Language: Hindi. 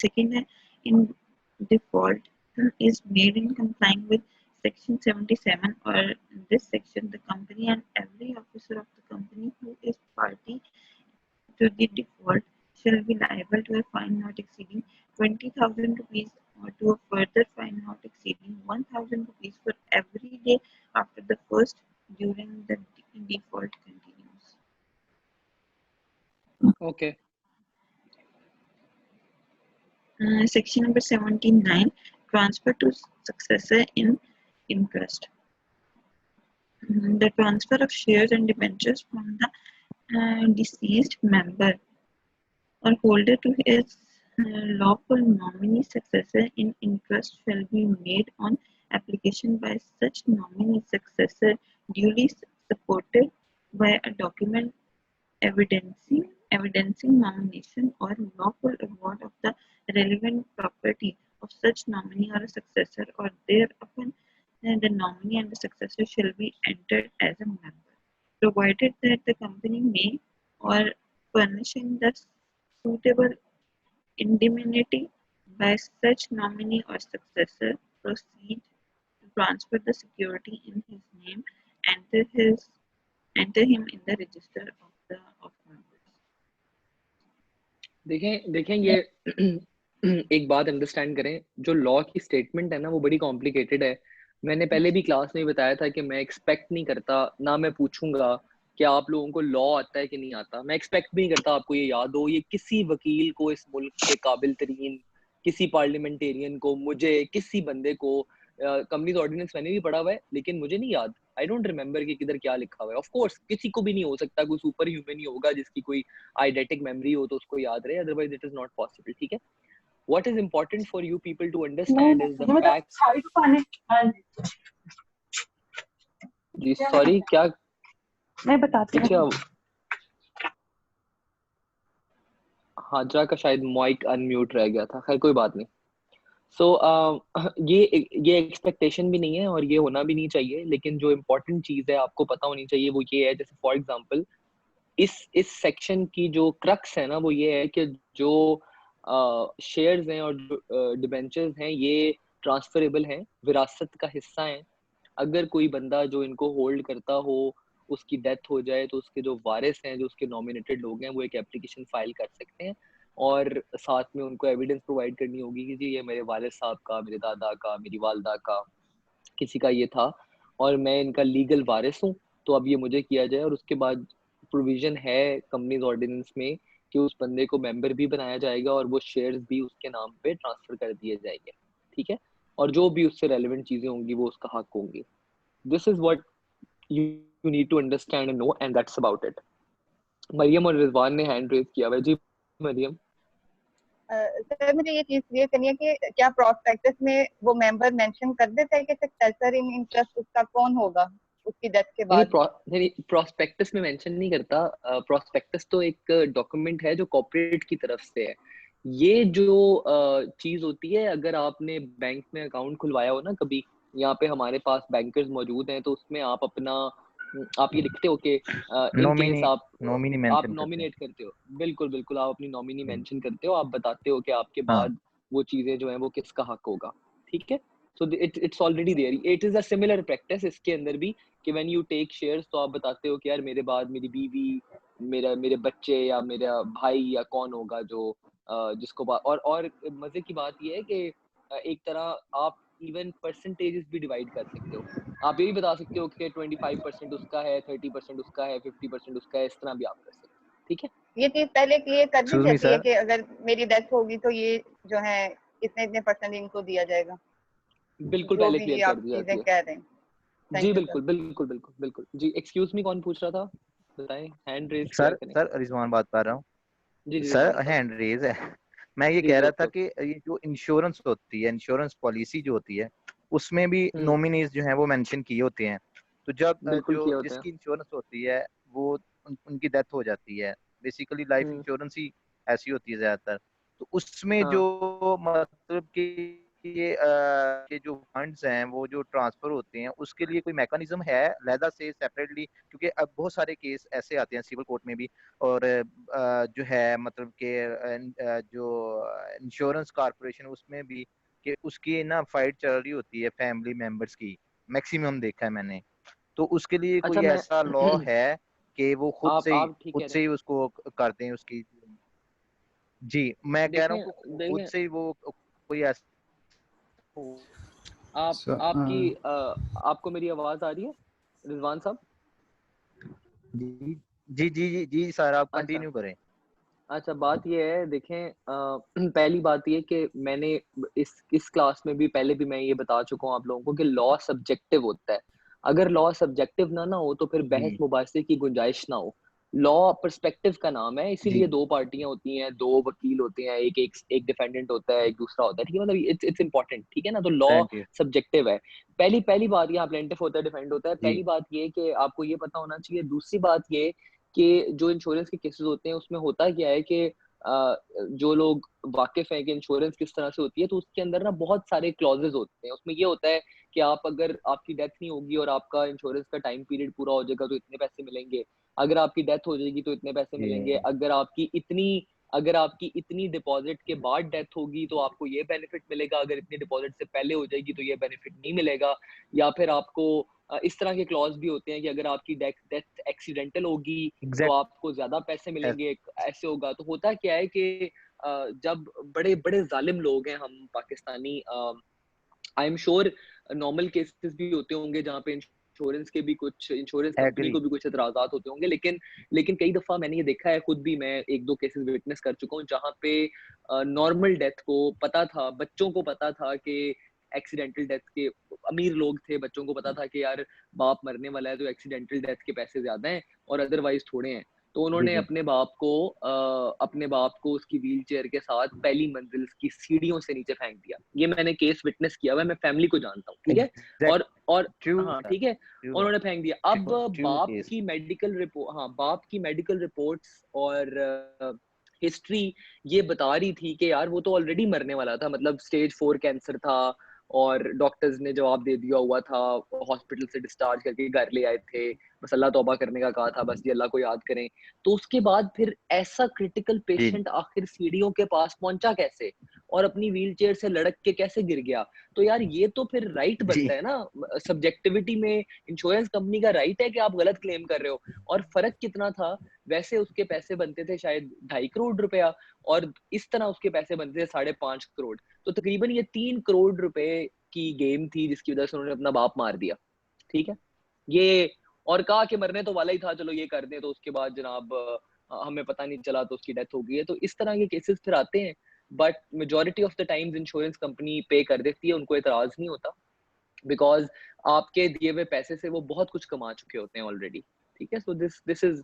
second in default is made in complying with Section 77 or in this section, the company and every officer of the company who is party to the default shall be liable to a fine not exceeding 20,000 rupees or to a further fine not exceeding 1,000 rupees for every day after the first during the default continues. Okay. Section number 79, transfer to successor in interest. The transfer of shares and debentures from the deceased member or holder to his lawful nominee successor in interest shall be made on application by such nominee successor duly supported by a document evidencing nomination or lawful award of the relevant property of such nominee or a successor, or thereupon the nominee and the successor shall be entered as a member, provided that the company may, or furnishing the suitable indemnity by such nominee or successor, proceed to transfer the security in his name, enter him in the register of members. देखें ये एक बात अंडरस्टैंड करें, जो लॉ की स्टेटमेंट है ना वो बड़ी कॉम्प्लिकेटेड है। मैंने पहले भी क्लास में बताया था कि मैं एक्सपेक्ट नहीं करता, ना मैं पूछूंगा कि आप लोगों को लॉ आता है कि नहीं आता। मैं एक्सपेक्ट भी नहीं करता आपको ये याद हो। ये किसी वकील को इस मुल्क के काबिल तरीन, किसी पार्लियामेंटेरियन को, मुझे, किसी बंदे को, कंपनीज ऑर्डिनेंस मैंने भी पढ़ा हुआ है लेकिन मुझे नहीं याद। आई डोंट रिमेंबर कि किधर क्या लिखा हुआ है। ऑफ कोर्स किसी को भी नहीं हो सकता, कोई सुपर ह्यूमन ही होगा जिसकी कोई आइडेटिक मेमोरी हो तो उसको याद रहे, otherwise it is not possible. ठीक है, what is important for you people to understand is the fact जी सॉरी क्या मैं बताती हूँ। हाजरा का शायद माइक अनम्यूट रह गया था, खैर कोई बात नहीं। ये एक्सपेक्टेशन भी नहीं है और ये होना भी नहीं चाहिए, लेकिन जो इम्पोर्टेंट चीज है आपको पता होनी चाहिए वो ये है, जैसे फॉर एग्जांपल इस सेक्शन की जो क्रक्स है ना वो ये है कि जो शेयर्स हैं और जो डिबेंचर्स हैं ये ट्रांसफरेबल हैं, विरासत का हिस्सा हैं। अगर कोई बंदा जो इनको होल्ड करता हो उसकी डेथ हो जाए तो उसके जो वारिस हैं, जो उसके नॉमिनेटेड लोग हैं, वो एक एप्लीकेशन फाइल कर सकते हैं और साथ में उनको एविडेंस प्रोवाइड करनी होगी कि जी ये मेरे वालिद साहब का, मेरे दादा का, मेरी वालदा का, किसी का ये था और मैं इनका लीगल वारिस हूँ, तो अब ये मुझे किया जाए। और उसके बाद प्रोविजन है कंपनीज ऑर्डिनेंस में कि उस बंदे को मेंबर भी बनाया जाएगा और वो शेयर्स भी उसके नाम पे ट्रांसफर कर दिए जाएंगे। ठीक है, और जो भी उससे रेलेवेंट चीजें होंगी वो उसका हक होंगी। This is what you need to understand and know, and that's about it. Mariam और रिजवान ने हैंड रेज किया हुआ। जी मरियम। सर मुझे ये चीज क्लियर करनी है कि क्या प्रोस्पेक्टस में वो मेंबर मेंशन कर देता है कि सक्सेसर इन इंटरेस्ट उसका कौन होगा उसकी डेथ के बाद? नहीं, प्रोस्पेक्टस में मेंशन नहीं करता। प्रोस्पेक्टस तो एक डॉक्यूमेंट है जो कॉर्पोरेट की तरफ से है। ये जो चीज होती है, अगर आपने बैंक में अकाउंट खुलवाया हो ना कभी, यहाँ पे हमारे पास बैंकर्स मौजूद हैं, तो उसमें आप अपना आप ये लिखते हो कि इन केस आप नॉमिनेट करते हो। बिल्कुल बिल्कुल, आप अपनी नॉमिनी मेंशन करते हो, आप बताते हो कि आपके बाद वो चीजें जो हैं वो किसका हक होगा। ठीक है, so it's already there. It is a similar practice इसके अंदर भी कि when you take shares तो आप बताते हो कि यार मेरे बाद मेरी बीवी, मेरे बच्चे या मेरा भाई या कौन होगा जो जिसको और मजे की बात ये है कि एक तरह आप इवन परसेंटेजेस भी डिवाइड कर सकते हो। आप ये भी बता सकते हो कि 25% उसका है, 30% उसका है, 50% उसका है, इस तरह भी आप कर सकते हो। ठीक है, ये चीज पहले क्लियर कर दी जाती है कि अगर मेरी डेथ होगी तो ये जो है इतने परसेंट इनको दिया जाएगा। बिल्कुल पहले क्लियर कर दिया चीजें कह रहे हैं। जी बिल्कुल बिल्कुल बिल्कुल बिल्कुल जी। एक्सक्यूज मी, कौन पूछ रहा था बताएं? हैंड रेज सर रिजवान बात कर रहा हूँ। जी जी सर हैंड रेज है। मैं ये कह रहा था कि ये जो इंश्योरेंस होती है, इंश्योरेंस पॉलिसी जो होती है, उसमें भी नॉमिनीज जो हैं वो मेंशन किए होते हैं। तो जब जो जिसकी इंश्योरेंस होती है वो उनकी डेथ हो जाती है, बेसिकली लाइफ इंश्योरेंस ही ऐसी होती है ज्यादातर, तो उसमें जो मतलब कि ये जो फंड्स हैं वो जो ट्रांसफर होते हैं उसके लिए कोई मैकेनिज्म है अलहदा से सेपरेटली? क्योंकि अब बहुत सारे केस ऐसे आते हैं सिविल कोर्ट में भी, और जो है मतलब कि जो इंश्योरेंस कॉर्पोरेशन उसमें भी, कि उसकी ना फाइट चल रही होती है फैमिली मेंबर्स की, मैक्सिमम देखा है मैंने। तो उसके लिए अच्छा कोई मैं ऐसा लॉ है कि वो आप ठीक कह खुद रहे से ही उसको करते हैं उसकी? जी, मैं हैं। कह रहा देखें हूँ कि खुद देखें से ही वो कोई ऐसा आप आपकी आपको मेरी आवाज आ रही है रिजवान साहब? जी जी सर, आप अच्छा कंटिन्यू करें। अच्छा, बात ये है, देखें पहली बात ये कि मैंने इस क्लास में भी पहले भी मैं ये बता चुका हूँ आप लोगों को कि लॉ सब्जेक्टिव होता है। अगर लॉ सब्जेक्टिव ना हो तो फिर बहस जी मुबासे की गुंजाइश ना हो। लॉ पर्सपेक्टिव का नाम है, जी इसीलिए दो पार्टियां होती हैं, दो वकील होते हैं, एक डिफेंडेंट होता है, एक दूसरा होता है, ठीक है, मतलब इट्स इंपॉर्टेंट, ठीक है ना। तो लॉ थैंक यू सब्जेक्टिव है। पहली पहली बात, यहाँ प्लेंटिफ होता है, डिफेंड होता है। जी पहली बात ये कि आपको ये पता होना चाहिए। दूसरी बात ये कि जो इंश्योरेंस के केसेस होते हैं उसमें होता क्या है कि जो लोग वाकिफ हैं कि इंश्योरेंस किस तरह से होती है, तो उसके अंदर ना बहुत सारे क्लॉजेस होते हैं। उसमें ये होता है कि आप, अगर आपकी डेथ नहीं होगी और आपका इंश्योरेंस का टाइम पीरियड पूरा हो जाएगा तो इतने पैसे मिलेंगे। अगर आपकी डेथ हो जाएगी तो इतने पैसे मिलेंगे। जी अगर आपकी इतनी डिपॉजिट के बाद डेथ होगी तो आपको ये बेनिफिट मिलेगा, अगर इतनी डिपॉजिट से पहले हो जाएगी तो ये बेनिफिट नहीं मिलेगा। या फिर आपको इस तरह के क्लॉज भी होते हैं कि अगर आपकी डेथ एक्सीडेंटल होगी तो एग्जैक्ट आपको ज्यादा पैसे मिलेंगे। ऐसे होगा तो होता क्या है कि जब बड़े बड़े जालिम लोग हैं हम Pakistani, I am sure normal cases भी होते होंगे जहाँ पे इंश्योरेंस कंपनी एग्री को भी कुछ एतराजात होते होंगे, लेकिन कई दफा मैंने ये देखा है, खुद भी मैं एक दो केसेस विटनेस कर चुका हूँ जहाँ पे नॉर्मल डेथ को पता था, बच्चों को पता था कि एक्सीडेंटल डेथ के, अमीर लोग थे, बच्चों को पता था कि यार बाप मरने वाला है तो एक्सीडेंटल डेथ के पैसे ज्यादा हैं और अदरवाइज थोड़े हैं। तो जी उन्होंने जी अपने बाप को उसकी व्हील चेयर के साथ पहली मंजिल की सीढ़ियों से नीचे फेंक दिया। ये मैंने केस विटनेस किया हुआ है, मैं फैमिली को जानता हूँ, ठीक है। एग्जैक्ट और ट्रू हाँ सर, ठीक है, ट्रू उन्होंने फेंक दिया। अब ट्रू केस। बाप की मेडिकल रिपोर्ट्स और हिस्ट्री ये बता रही थी कि यार वो तो ऑलरेडी मरने वाला था, मतलब स्टेज 4 कैंसर था और डॉक्टर्स ने जवाब दे दिया हुआ था, हॉस्पिटल से डिस्चार्ज करके घर ले आए थे, बस अल्लाह तौबा करने का कहा था, बस ये अल्लाह को याद करें। तो उसके बाद फिर ऐसा क्रिटिकल जी पेशेंट आखिर सीढ़ियों के पास पहुंचा कैसे और अपनी व्हीलचेयर से लड़क के कैसे गिर गया? तो यार ये तो फिर राइट जी बनता है ना, सब्जेक्टिविटी में इंश्योरेंस कंपनी का राइट है कि आप गलत क्लेम कर रहे हो। और फर्क कितना था, वैसे उसके पैसे बनते थे शायद 2.5 करोड़ रुपया और इस तरह उसके पैसे बनते थे 5.5 करोड़। तो तकरीबन ये 3 करोड़ रुपए की गेम थी जिसकी वजह से उन्होंने अपना बाप मार दिया, ठीक है। ये और कहा कि मरने तो वाला ही था, चलो ये कर दें, तो उसके बाद जनाब हमें पता नहीं चला तो उसकी डेथ हो गई है। तो इस तरह के केसेस फिर आते हैं, but majority of the times insurance company पे कर देती है, उनको एतराज नहीं होता, बिकॉज आपके दिए हुए पैसे से वो बहुत कुछ कमा चुके होते हैं ऑलरेडी, ठीक है। So this is